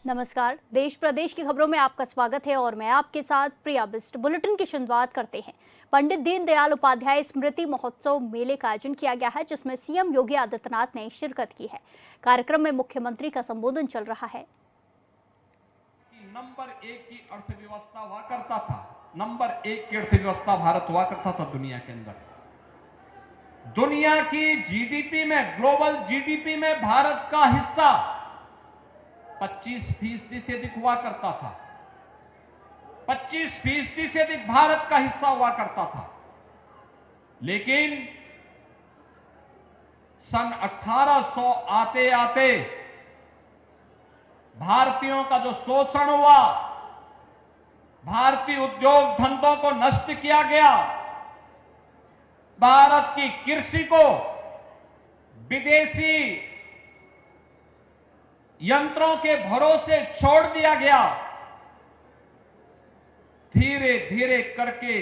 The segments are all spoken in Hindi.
नमस्कार। देश प्रदेश की खबरों में आपका स्वागत है और मैं आपके साथ प्रिया बिस्ट। बुलेटिन की शुरुआत करते हैं। पंडित दीनदयाल उपाध्याय स्मृति महोत्सव मेले का आयोजन किया गया है, जिसमें सीएम योगी आदित्यनाथ ने शिरकत की है। कार्यक्रम में मुख्यमंत्री का संबोधन चल रहा है। नंबर 1 की अर्थव्यवस्था हुआ करता था, नंबर 1 की अर्थव्यवस्था भारत हुआ करता था दुनिया के अंदर। दुनिया की जीडीपी में, ग्लोबल जीडीपी में भारत का हिस्सा 25% से अधिक हुआ करता था। 25% से अधिक भारत का हिस्सा हुआ करता था। लेकिन सन 1800 आते आते भारतीयों का जो शोषण हुआ, भारतीय उद्योग धंधों को नष्ट किया गया, भारत की कृषि को विदेशी यंत्रों के भरोसे छोड़ दिया गया। धीरे धीरे करके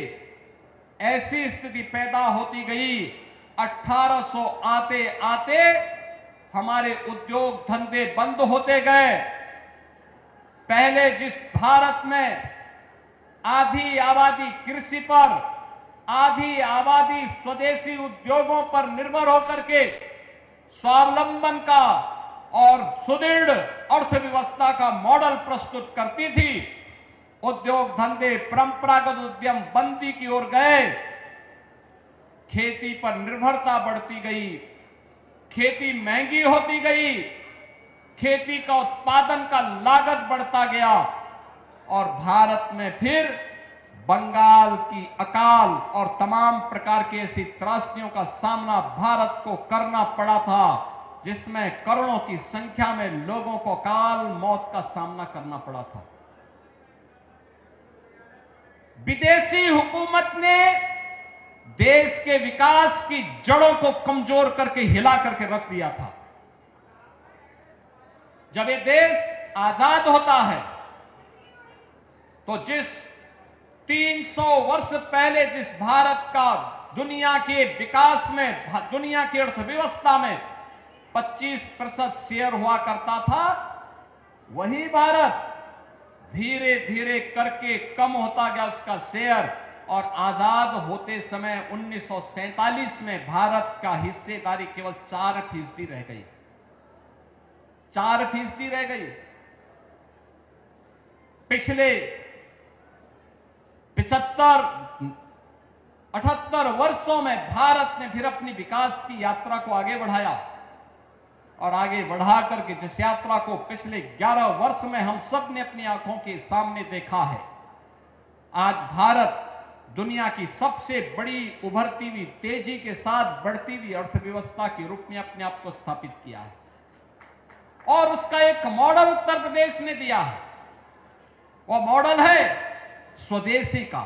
ऐसी स्थिति पैदा होती गई। 1800 आते आते हमारे उद्योग धंधे बंद होते गए। पहले जिस भारत में आधी आबादी कृषि पर, आधी आबादी स्वदेशी उद्योगों पर निर्भर होकर के स्वावलंबन का और सुदृढ़ अर्थव्यवस्था का मॉडल प्रस्तुत करती थी, उद्योग धंधे, परंपरागत उद्यम बंदी की ओर गए। खेती पर निर्भरता बढ़ती गई, खेती महंगी होती गई, खेती का उत्पादन का लागत बढ़ता गया और भारत में फिर बंगाल की अकाल और तमाम प्रकार की ऐसी त्रासदियों का सामना भारत को करना पड़ा था, जिसमें करोड़ों की संख्या में लोगों को अकाल मौत का सामना करना पड़ा था। विदेशी हुकूमत ने देश के विकास की जड़ों को कमजोर करके, हिला करके रख दिया था। जब ये देश आजाद होता है तो जिस 300 वर्ष पहले जिस भारत का दुनिया के विकास में, दुनिया की अर्थव्यवस्था में 25% शेयर हुआ करता था, वही भारत धीरे धीरे करके कम होता गया उसका शेयर और आजाद होते समय 1947 में भारत का हिस्सेदारी केवल 4% रह गई। 4% रह गई। पिछले 75-78 वर्षों में भारत ने फिर अपनी विकास की यात्रा को आगे बढ़ाया और आगे बढ़ा करके जिस यात्रा को पिछले 11 वर्ष में हम सब ने अपनी आंखों के सामने देखा है, आज भारत दुनिया की सबसे बड़ी उभरती हुई, तेजी के साथ बढ़ती हुई अर्थव्यवस्था के रूप में अपने आप को स्थापित किया है और उसका एक मॉडल उत्तर प्रदेश ने दिया है। वो मॉडल है स्वदेशी का,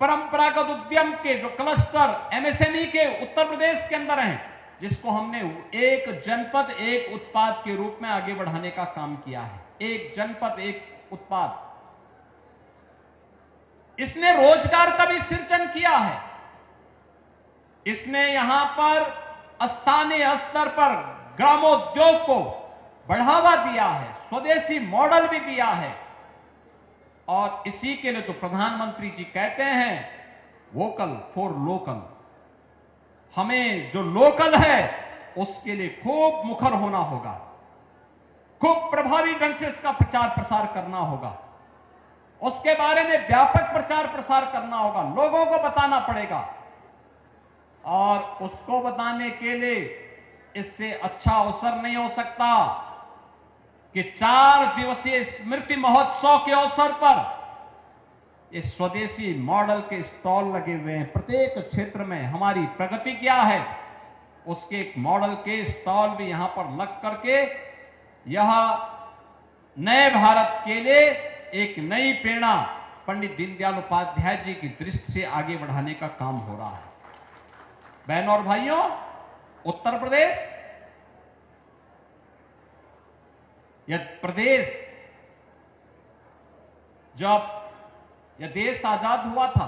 परंपरागत उद्यम के जो क्लस्टर एमएसएमई के उत्तर प्रदेश के अंदर हैं, जिसको हमने एक जनपद एक उत्पाद के रूप में आगे बढ़ाने का काम किया है। एक जनपद एक उत्पाद, इसने रोजगार का भी सृजन किया है। इसने यहां पर स्थानीय स्तर पर ग्रामोद्योग को बढ़ावा दिया है, स्वदेशी मॉडल भी दिया है और इसी के लिए तो प्रधानमंत्री जी कहते हैं वोकल फॉर लोकल। हमें जो लोकल है उसके लिए खूब मुखर होना होगा, खूब प्रभावी ढंग से इसका प्रचार प्रसार करना होगा, उसके बारे में व्यापक प्रचार प्रसार करना होगा, लोगों को बताना पड़ेगा और उसको बताने के लिए इससे अच्छा अवसर नहीं हो सकता कि 4 दिवसीय स्मृति महोत्सव के अवसर पर इस स्वदेशी मॉडल के स्टॉल लगे हुए हैं। प्रत्येक क्षेत्र में हमारी प्रगति क्या है उसके एक मॉडल के स्टॉल भी यहां पर लग करके यह नए भारत के लिए एक नई प्रेरणा पंडित दीनदयाल उपाध्याय जी की दृष्टि से आगे बढ़ाने का काम हो रहा है। बहनों और भाइयों, उत्तर प्रदेश यह प्रदेश जब यह देश आजाद हुआ था,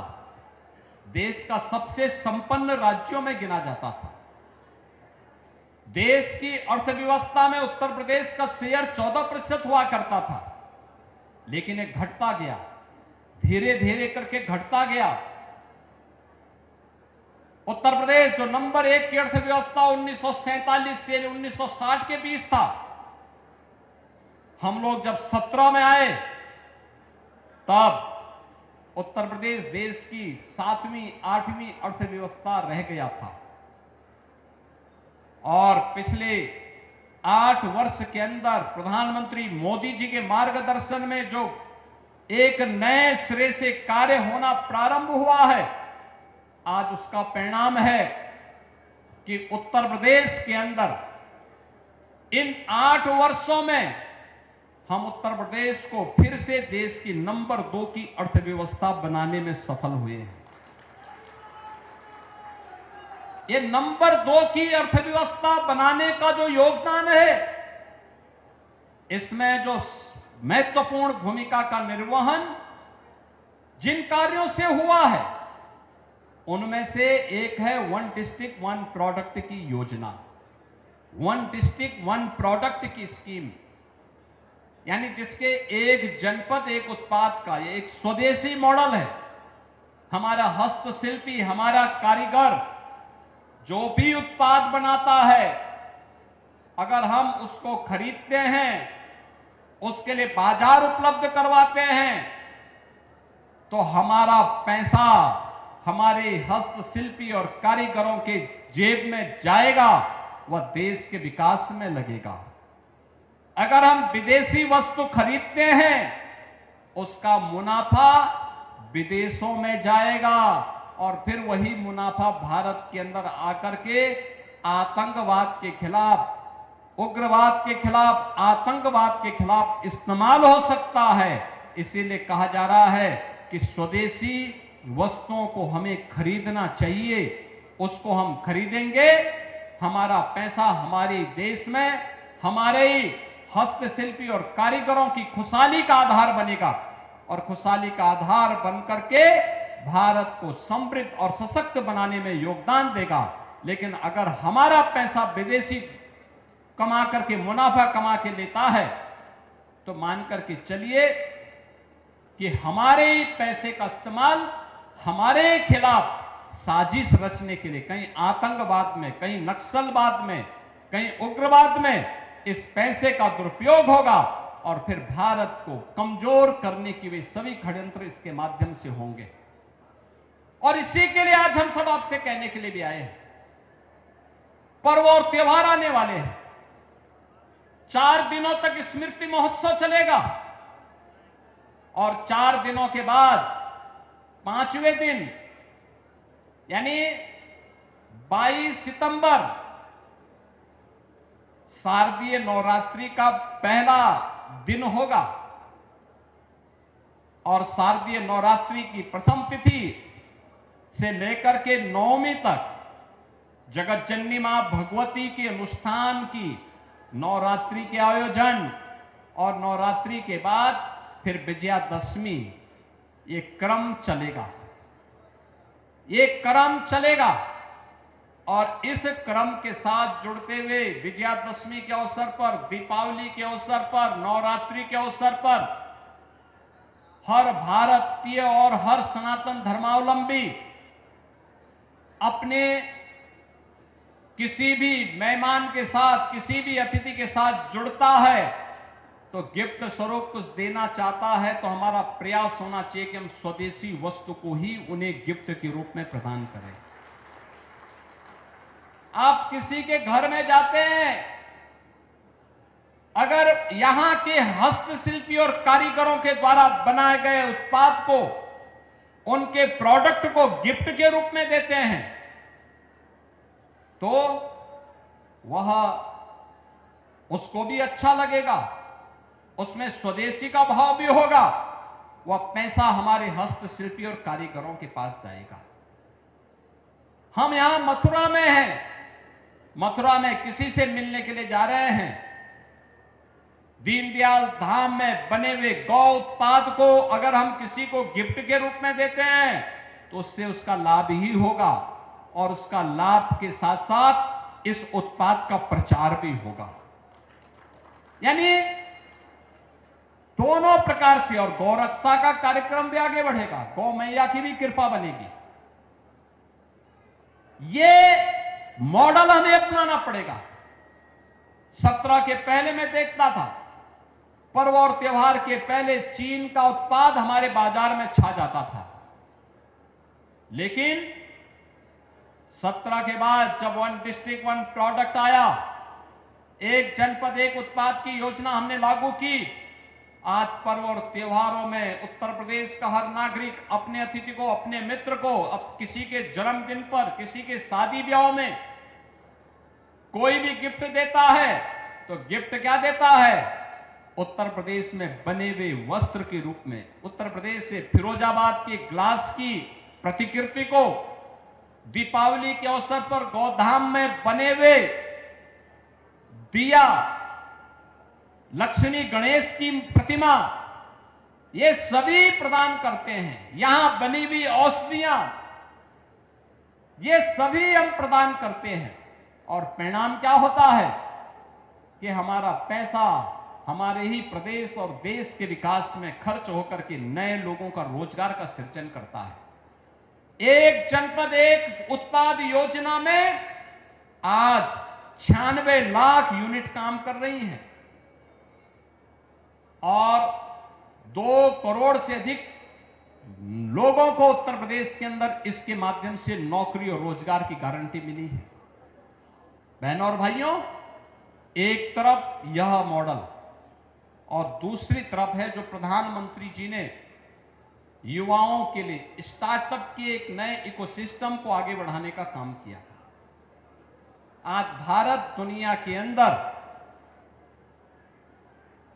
देश का सबसे संपन्न राज्यों में गिना जाता था। देश की अर्थव्यवस्था में उत्तर प्रदेश का शेयर 14% हुआ करता था, लेकिन ये घटता गया, धीरे धीरे करके घटता गया। उत्तर प्रदेश जो नंबर 1 की अर्थव्यवस्था 1947 से 1960 के बीच था, हम लोग जब 17 में आए तब उत्तर प्रदेश देश की 7वीं 8वीं अर्थव्यवस्था रह गया था। और पिछले 8 वर्ष के अंदर प्रधानमंत्री मोदी जी के मार्गदर्शन में जो एक नए सिरे से कार्य होना प्रारंभ हुआ है, आज उसका परिणाम है कि उत्तर प्रदेश के अंदर इन 8 वर्षों में हम उत्तर प्रदेश को फिर से देश की नंबर 2 की अर्थव्यवस्था बनाने में सफल हुए हैं। ये नंबर 2 की अर्थव्यवस्था बनाने का जो योगदान है, इसमें जो महत्वपूर्ण भूमिका का निर्वहन जिन कार्यों से हुआ है, उनमें से एक है वन डिस्ट्रिक्ट वन प्रोडक्ट की योजना, वन डिस्ट्रिक्ट वन प्रोडक्ट की स्कीम, यानी जिसके एक जनपद एक उत्पाद का ये एक स्वदेशी मॉडल है। हमारा हस्तशिल्पी, हमारा कारीगर जो भी उत्पाद बनाता है, अगर हम उसको खरीदते हैं, उसके लिए बाजार उपलब्ध करवाते हैं, तो हमारा पैसा हमारे हस्तशिल्पी और कारीगरों के जेब में जाएगा, वह देश के विकास में लगेगा। अगर हम विदेशी वस्तु खरीदते हैं, उसका मुनाफा विदेशों में जाएगा और फिर वही मुनाफा भारत के अंदर आकर के आतंकवाद के खिलाफ, उग्रवाद के खिलाफ, आतंकवाद के खिलाफ इस्तेमाल हो सकता है। इसीलिए कहा जा रहा है कि स्वदेशी वस्तुओं को हमें खरीदना चाहिए, उसको हम खरीदेंगे, हमारा पैसा हमारे देश में हमारे ही हस्तशिल्पी और कारीगरों की खुशहाली का आधार बनेगा और खुशहाली का आधार बनकर के भारत को समृद्ध और सशक्त बनाने में योगदान देगा। लेकिन अगर हमारा पैसा विदेशी कमा करके, मुनाफा कमा के लेता है, तो मान करके चलिए कि हमारे ही पैसे का इस्तेमाल हमारे खिलाफ साजिश रचने के लिए, कहीं आतंकवाद में, कहीं नक्सलवाद में, कहीं उग्रवाद में इस पैसे का दुरुपयोग होगा और फिर भारत को कमजोर करने की वे सभी षड्यंत्र इसके माध्यम से होंगे। और इसी के लिए आज हम सब आपसे कहने के लिए भी आए हैं, पर्व और त्योहार आने वाले हैं। 4 दिनों तक स्मृति महोत्सव चलेगा और 4 दिनों के बाद 5वें दिन यानी 22 सितंबर शारदीय नवरात्रि का पहला दिन होगा और शारदीय नवरात्रि की प्रथम तिथि से लेकर के 9वीं तक जगत जननी मां भगवती के अनुष्ठान की नवरात्रि के आयोजन और नवरात्रि के बाद फिर विजयादशमी, ये क्रम चलेगा, ये क्रम चलेगा। और इस क्रम के साथ जुड़ते हुए विजयादशमी के अवसर पर, दीपावली के अवसर पर, नवरात्रि के अवसर पर हर भारतीय और हर सनातन धर्मावलंबी अपने किसी भी मेहमान के साथ, किसी भी अतिथि के साथ जुड़ता है तो गिफ्ट स्वरूप कुछ देना चाहता है, तो हमारा प्रयास होना चाहिए कि हम स्वदेशी वस्तु को ही उन्हें गिफ्ट के रूप में प्रदान करें। आप किसी के घर में जाते हैं, अगर यहां के हस्तशिल्पी और कारीगरों के द्वारा बनाए गए उत्पाद को, उनके प्रोडक्ट को गिफ्ट के रूप में देते हैं, तो वह उसको भी अच्छा लगेगा, उसमें स्वदेशी का भाव भी होगा, वह पैसा हमारे हस्तशिल्पी और कारीगरों के पास जाएगा। हम यहां मथुरा में हैं, मथुरा में किसी से मिलने के लिए जा रहे हैं, दीनदयाल धाम में बने हुए गौ उत्पाद को अगर हम किसी को गिफ्ट के रूप में देते हैं तो उससे उसका लाभ ही होगा और उसका लाभ के साथ साथ इस उत्पाद का प्रचार भी होगा। यानी दोनों प्रकार से, और गौरक्षा का कार्यक्रम भी आगे बढ़ेगा, गौ मैया की भी कृपा बनेगी। ये मॉडल हमें अपनाना पड़ेगा। 17 के पहले मैं देखता था, पर्व और त्योहार के पहले चीन का उत्पाद हमारे बाजार में छा जाता था, लेकिन 17 के बाद जब वन डिस्ट्रिक्ट वन प्रोडक्ट आया, एक जनपद एक उत्पाद की योजना हमने लागू की, आज पर्व और त्योहारों में उत्तर प्रदेश का हर नागरिक अपने अतिथि को, अपने मित्र को, अब किसी के जन्मदिन पर, किसी के शादी ब्याह में कोई भी गिफ्ट देता है तो गिफ्ट क्या देता है? उत्तर प्रदेश में बने हुए वस्त्र के रूप में, उत्तर प्रदेश से फिरोजाबाद के ग्लास की प्रतिकृति को दीपावली के अवसर पर गौधाम में बने हुए दिया, लक्ष्मी गणेश की प्रतिमा, ये सभी प्रदान करते हैं। यहां बनी हुई औषधियां, ये सभी हम प्रदान करते हैं, और परिणाम क्या होता है कि हमारा पैसा हमारे ही प्रदेश और देश के विकास में खर्च होकर के नए लोगों का रोजगार का सृजन करता है। एक जनपद एक उत्पाद योजना में आज 96 लाख यूनिट काम कर रही हैं और 2 करोड़ से अधिक लोगों को उत्तर प्रदेश के अंदर इसके माध्यम से नौकरी और रोजगार की गारंटी मिली है। बहनों और भाइयों, एक तरफ यह मॉडल और दूसरी तरफ है जो प्रधानमंत्री जी ने युवाओं के लिए स्टार्टअप के एक नए इकोसिस्टम को आगे बढ़ाने का काम किया। आज भारत दुनिया के अंदर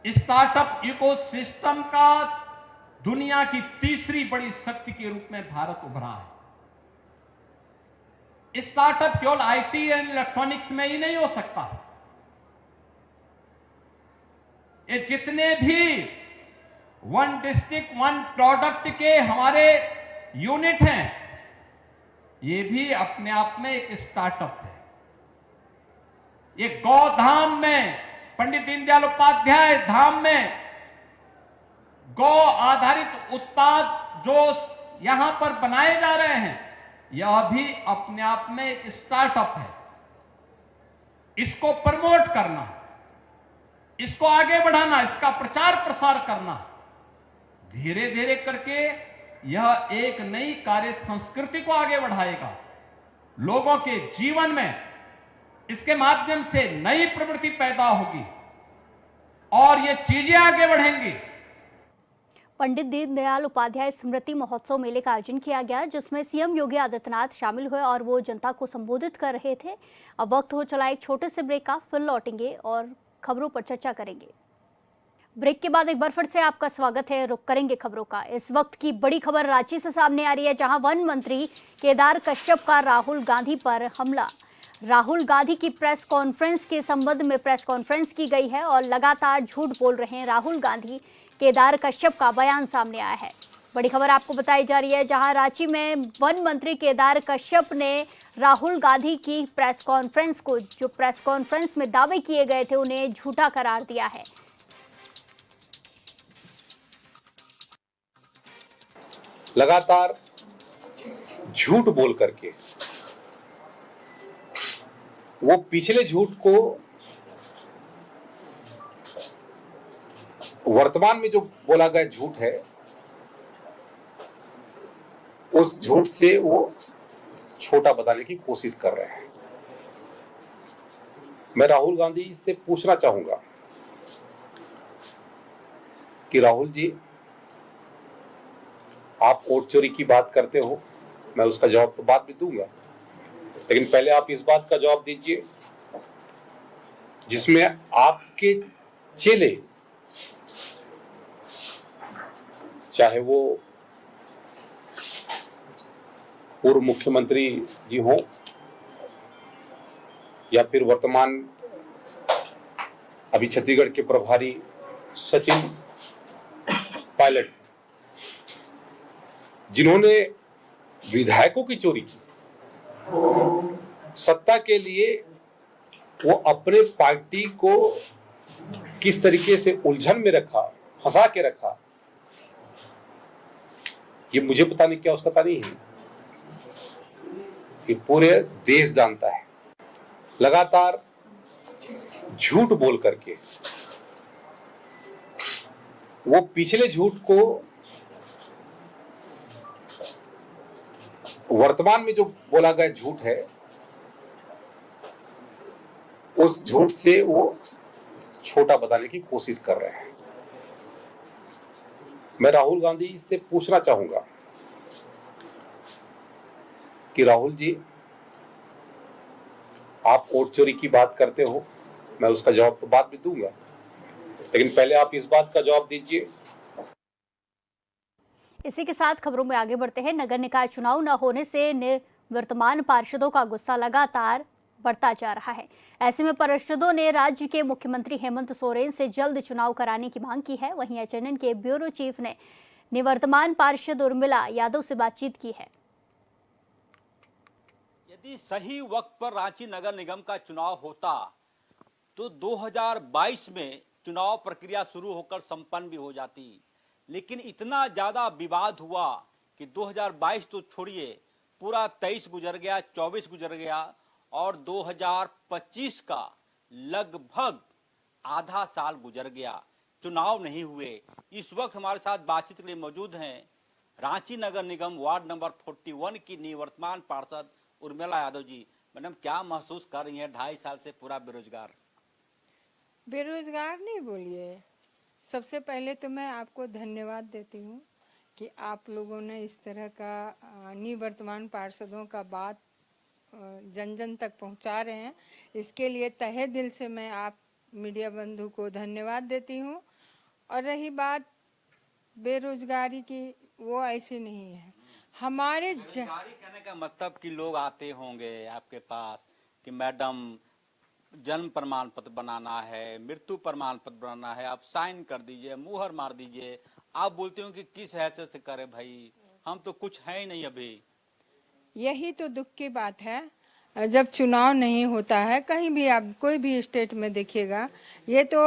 स्टार्टअप इकोसिस्टम का दुनिया की तीसरी बड़ी शक्ति के रूप में भारत उभरा है। स्टार्टअप केवल आईटी एंड इलेक्ट्रॉनिक्स में ही नहीं हो सकता। ये जितने भी वन डिस्ट्रिक्ट वन प्रोडक्ट के हमारे यूनिट हैं, ये भी अपने आप में एक स्टार्टअप है। ये गौधाम में, पंडित दीनदयाल उपाध्याय धाम में गौ आधारित उत्पाद जो यहां पर बनाए जा रहे हैं, यह भी अपने आप में एक स्टार्टअप है। इसको प्रमोट करना, इसको आगे बढ़ाना, इसका प्रचार प्रसार करना, धीरे धीरे करके यह एक नई कार्य संस्कृति को आगे बढ़ाएगा। लोगों के जीवन में इसके माध्यम से नई प्रवृत्ति पैदा होगी और ये चीजें आगे बढ़ेंगी। पंडित दीनदयाल उपाध्याय स्मृति महोत्सव मेले का आयोजन किया गया, जिसमें सीएम योगी आदित्यनाथ शामिल हुए और वो जनता को संबोधित कर रहे थे। अब वक्त हो चला एक छोटे से ब्रेक का, फिर लौटेंगे और खबरों पर चर्चा करेंगे। ब्रेक के बाद एक बार फिर से आपका स्वागत है। रुक करेंगे खबरों का। इस वक्त की बड़ी खबर रांची से सामने आ रही है, जहां वन मंत्री केदार कश्यप का राहुल गांधी पर हमला। राहुल गांधी की प्रेस कॉन्फ्रेंस के संबंध में प्रेस कॉन्फ्रेंस की गई है और लगातार झूठ बोल रहे हैं राहुल गांधी। केदार कश्यप का बयान सामने आया है। बड़ी खबर आपको बताई जा रही है, जहां रांची में वन मंत्री केदार कश्यप ने राहुल गांधी की प्रेस कॉन्फ्रेंस को, जो प्रेस कॉन्फ्रेंस में दावे किए गए थे, उन्हें झूठा करार दिया है। लगातार झूठ बोल करके वो पिछले झूठ को वर्तमान में जो बोला गया झूठ है, उस झूठ से वो छोटा बताने की कोशिश कर रहे हैं। मैं राहुल गांधी से पूछना चाहूंगा कि राहुल जी, आप वोट चोरी की बात करते हो, मैं उसका जवाब तो बाद में दूंगा, लेकिन पहले आप इस बात का जवाब दीजिए जिसमें आपके चेले, चाहे वो पूर्व मुख्यमंत्री जी हों या फिर वर्तमान अभी छत्तीसगढ़ के प्रभारी सचिन पायलट, जिन्होंने विधायकों की चोरी की, सत्ता के लिए वो अपने पार्टी को किस तरीके से उलझन में रखा, फंसा के रखा, ये मुझे पता नहीं, क्या उसका पता नहीं है, ये पूरे देश जानता है। लगातार झूठ बोल करके वो पिछले झूठ को वर्तमान में जो बोला गया झूठ है, उस झूठ से वो छोटा बताने की कोशिश कर रहे हैं। मैं राहुल गांधी से पूछना चाहूंगा कि राहुल जी, आप वोट चोरी की बात करते हो, मैं उसका जवाब तो बाद में दूंगा, लेकिन पहले आप इस बात का जवाब दीजिए। इसी के साथ खबरों में आगे बढ़ते हैं। नगर निकाय चुनाव न होने से निवर्तमान पार्षदों का गुस्सा लगातार बढ़ता जा रहा है। ऐसे में पार्षदों ने राज्य के मुख्यमंत्री हेमंत सोरेन से जल्द चुनाव कराने की मांग की है। वहीं एचएनएन के ब्यूरो चीफ ने निवर्तमान पार्षद उर्मिला यादव से बातचीत की है। यदि सही वक्त पर रांची नगर निगम का चुनाव होता तो 2022 में चुनाव प्रक्रिया शुरू होकर संपन्न भी हो जाती, लेकिन इतना ज्यादा विवाद हुआ कि 2022 तो छोड़िए, पूरा 23 गुजर गया, 24 गुजर गया और 2025 का लगभग आधा साल गुजर गया, चुनाव नहीं हुए। इस वक्त हमारे साथ बातचीत के लिए मौजूद हैं रांची नगर निगम वार्ड नंबर 41 की निवर्तमान पार्षद उर्मिला यादव जी। मैडम, क्या महसूस कर रही हैं 2.5 साल से पूरा बेरोजगार? बेरोजगार नहीं बोलिए, सबसे पहले तो मैं आपको धन्यवाद देती हूँ कि आप लोगों ने इस तरह का निवर्तमान पार्षदों का बात जन जन तक पहुँचा रहे हैं। इसके लिए तहे दिल से मैं आप मीडिया बंधु को धन्यवाद देती हूँ। और रही बात बेरोजगारी की, वो ऐसी नहीं है। हमारे बेरोजगारी कहने का मतलब कि लोग आते होंगे आपके पास कि मैडम जन्म प्रमाण पत्र बनाना है, मृत्यु प्रमाण पत्र बनाना है, आप साइन कर दीजिए, मुहर मार दीजिए। आप बोलते हो कि किस हैसियत से करें भाई, हम तो कुछ है ही नहीं अभी। यही तो दुख की बात है, जब चुनाव नहीं होता है कहीं भी, आप कोई भी स्टेट में देखिएगा। ये तो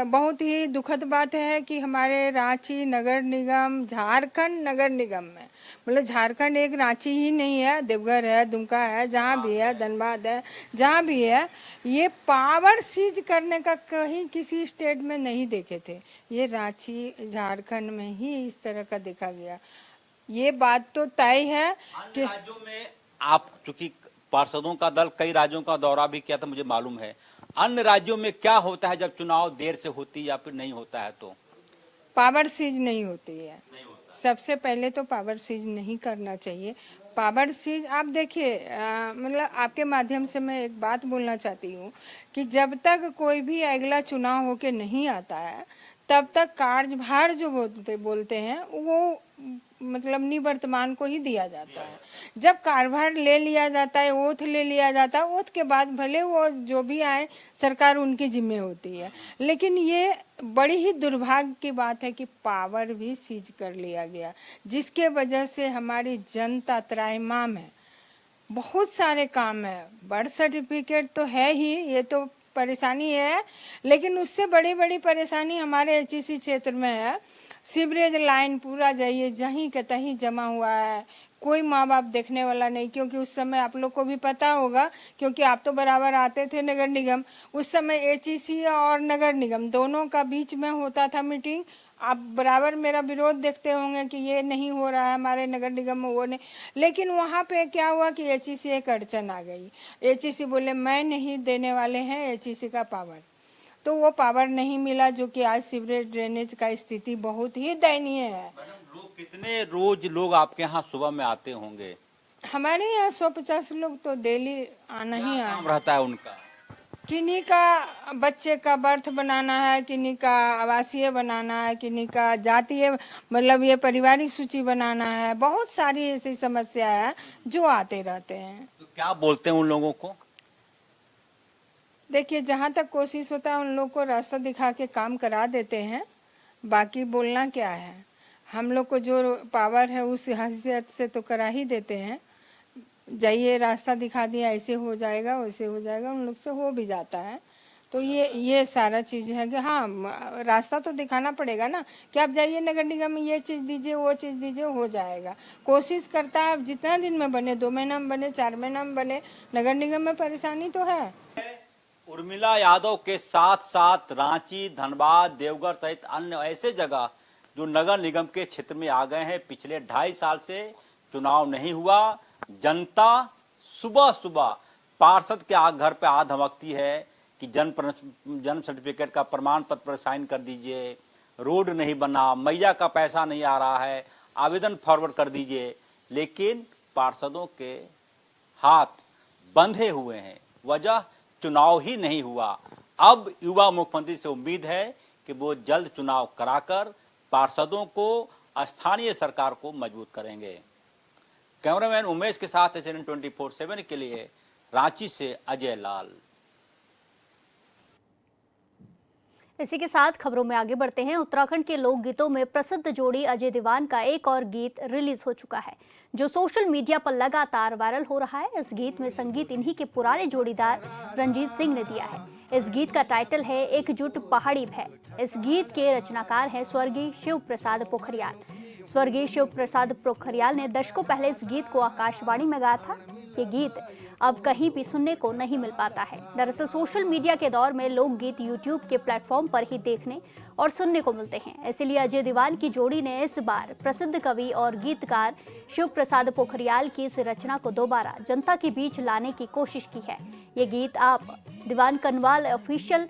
बहुत ही दुखद बात है कि हमारे रांची नगर निगम, झारखंड नगर निगम में, मतलब झारखंड एक रांची ही नहीं है, देवघर है, दुमका है, जहाँ भी है, धनबाद है, जहाँ भी है, ये पावर सीज करने का कहीं किसी स्टेट में नहीं देखे थे। ये रांची झारखंड में ही इस तरह का देखा गया। ये बात तो तय है कि राज्यों में आप, चूंकि पार्षदों का दल कई राज्यों का दौरा भी किया था, मुझे मालूम है, अन्य राज्यों में क्या होता है जब चुनाव देर से होती या फिर नहीं होता है तो? पावर सीज नहीं होती है। सबसे पहले तो पावर सीज नहीं करना चाहिए। पावर सीज आप देखिए, मतलब आपके माध्यम से मैं एक बात बोलना चाहती हूँ कि जब तक कोई भी अगला चुनाव होके नहीं आता है, तब तक कार्यभार जो बोलते हैं वो मतलब निवर्तमान को ही दिया जाता है। जब कार्यभार ले लिया जाता है, ओथ ले लिया जाता है, ओथ के बाद भले वो जो भी आए, सरकार उनकी जिम्मे होती है। लेकिन ये बड़ी ही दुर्भाग्य की बात है कि पावर भी सीज कर लिया गया, जिसके वजह से हमारी जनता त्राहिमाम है। बहुत सारे काम है, बर्थ सर्टिफिकेट तो है ही, ये तो परेशानी है, लेकिन उससे बड़ी बड़ी परेशानी हमारे एचईसी क्षेत्र में है। सीवरेज लाइन पूरा जाइए, जहीं के तहीं जमा हुआ है, कोई माँ बाप देखने वाला नहीं। क्योंकि उस समय आप लोग को भी पता होगा, क्योंकि आप तो बराबर आते थे नगर निगम, उस समय एचईसी और नगर निगम दोनों का बीच में होता था मीटिंग। आप बराबर मेरा विरोध देखते होंगे कि ये नहीं हो रहा है हमारे नगर निगम में, वो नहीं। लेकिन वहाँ पे क्या हुआ कि एचईसी एक अड़चन आ गई। एचईसी बोले मैं नहीं देने वाले हैं एचईसी का पावर, तो वो पावर नहीं मिला, जो कि आज सीवरेज ड्रेनेज का स्थिति बहुत ही दयनीय है। लोग कितने रोज लोग आपके यहाँ सुबह में आते होंगे? हमारे यहाँ 150 लोग तो डेली आना ही काम रहता है उनका। किन्हीं का बच्चे का बर्थ बनाना है, किन्हीं का आवासीय बनाना है, किन्हीं का जातीय मतलब ये पारिवारिक सूची बनाना है। बहुत सारी ऐसी समस्या है जो आते रहते हैं। तो क्या बोलते हैं उन लोगों को? देखिए, जहाँ तक कोशिश होता है उन लोग को रास्ता दिखा के काम करा देते हैं। बाकी बोलना क्या है, हम लोग को जो पावर है उस हैसियत से तो करा ही देते हैं। जाइए रास्ता दिखा दिया, ऐसे हो जाएगा वैसे हो जाएगा, उन लोग से हो भी जाता है। तो ये सारा चीज़ है कि हाँ रास्ता तो दिखाना पड़ेगा ना कि आप जाइए नगर निगम में ये चीज़ दीजिए वो चीज़ दीजिए, हो जाएगा। कोशिश करता है, अब जितना दिन में बने, 2 महीना में बने, 4 महीना में बने, नगर निगम में परेशानी तो है। उर्मिला यादव के साथ साथ रांची, धनबाद, देवघर सहित अन्य ऐसे जगह जो नगर निगम के क्षेत्र में आ गए हैं। पिछले 2.5 साल से चुनाव नहीं हुआ। जनता सुबह सुबह पार्षद के घर पे आ धमकती है कि जन्म सर्टिफिकेट का प्रमाण पत्र पर साइन कर दीजिए, रोड नहीं बना, मैया का पैसा नहीं आ रहा है, आवेदन फॉरवर्ड कर दीजिए। लेकिन पार्षदों के हाथ बंधे हुए हैं, वजह चुनाव ही नहीं हुआ। अब युवा मुख्यमंत्री से उम्मीद है कि वो जल्द चुनाव कराकर पार्षदों को, स्थानीय सरकार को मजबूत करेंगे। कैमरामैन उमेश के साथ SNN 24/7 के लिए रांची से अजय लाल। इसी के साथ खबरों में आगे बढ़ते हैं। उत्तराखंड के लोकगीतों में प्रसिद्ध जोड़ी अजय देवान का एक और गीत रिलीज हो चुका है, जो सोशल मीडिया पर लगातार वायरल हो रहा है। इस गीत में संगीत इन्हीं के पुराने जोड़ीदार रंजीत सिंह ने दिया है। इस गीत का टाइटल है एकजुट पहाड़ी भय। इस गीत के रचनाकार हैं स्वर्गीय शिव प्रसाद पोखरियाल। स्वर्गीय शिव प्रसाद पोखरियाल ने दशकों पहले इस गीत को आकाशवाणी में गाया था। ये गीत अब कहीं भी सुनने को नहीं मिल पाता है। दरअसल सोशल मीडिया के दौर में लोकगीत यूट्यूब के प्लेटफॉर्म पर ही देखने और सुनने को मिलते हैं। इसलिए अजय देवान की जोड़ी ने इस बार प्रसिद्ध कवि और गीतकार शिव प्रसाद पोखरियाल की इस रचना को दोबारा जनता के बीच लाने की कोशिश की है। ये गीत आप दीवान कनवाल ऑफिशियल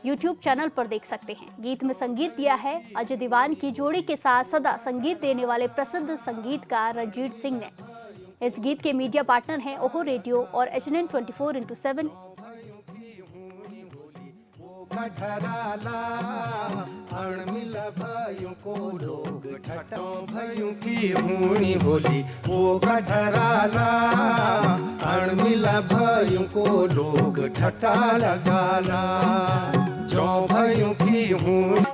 यूट्यूब चैनल पर देख सकते हैं। गीत में संगीत दिया है अजय देवान की जोड़ी के साथ सदा संगीत देने वाले प्रसिद्ध संगीतकार रंजीत सिंह ने। इस गीत के मीडिया पार्टनर हैं ओहो रेडियो और SNN 24/7। को लोग ठटों भयों की होनी बोली, वो गठराला अणमिला भयों को लोग ठटा लगाला, जो भयों की होनी।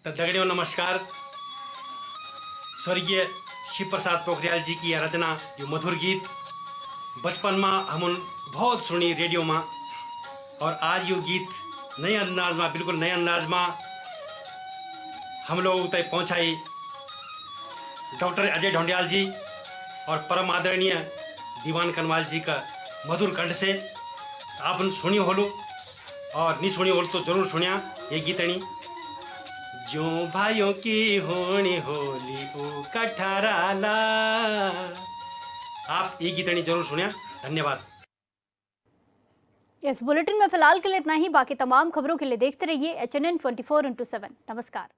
दगड़ियों नमस्कार। स्वर्गीय शिव प्रसाद पोखरियाल जी की यह रचना, यो मधुर गीत बचपन में हम बहुत सुनी रेडियो में, और आज यो गीत नए अंदाज में, बिल्कुल नए अंदाज में हम लोगों तक पहुँचाई डॉक्टर अजय ढोंडियाल जी और परम आदरणीय दीवान कनवाल जी का मधुर कंठ से। आप सुनी होलो और नहीं सुनी होलो तो जरूर सुनिया ये गीतनी। जो भाइयों की होनी होली ओ कठराला, आप ये गीतनी जरूर सुनिया। धन्यवाद। इस बुलेटिन में फिलहाल के लिए इतना ही। बाकी तमाम खबरों के लिए देखते रहिए SNN 24/7। नमस्कार।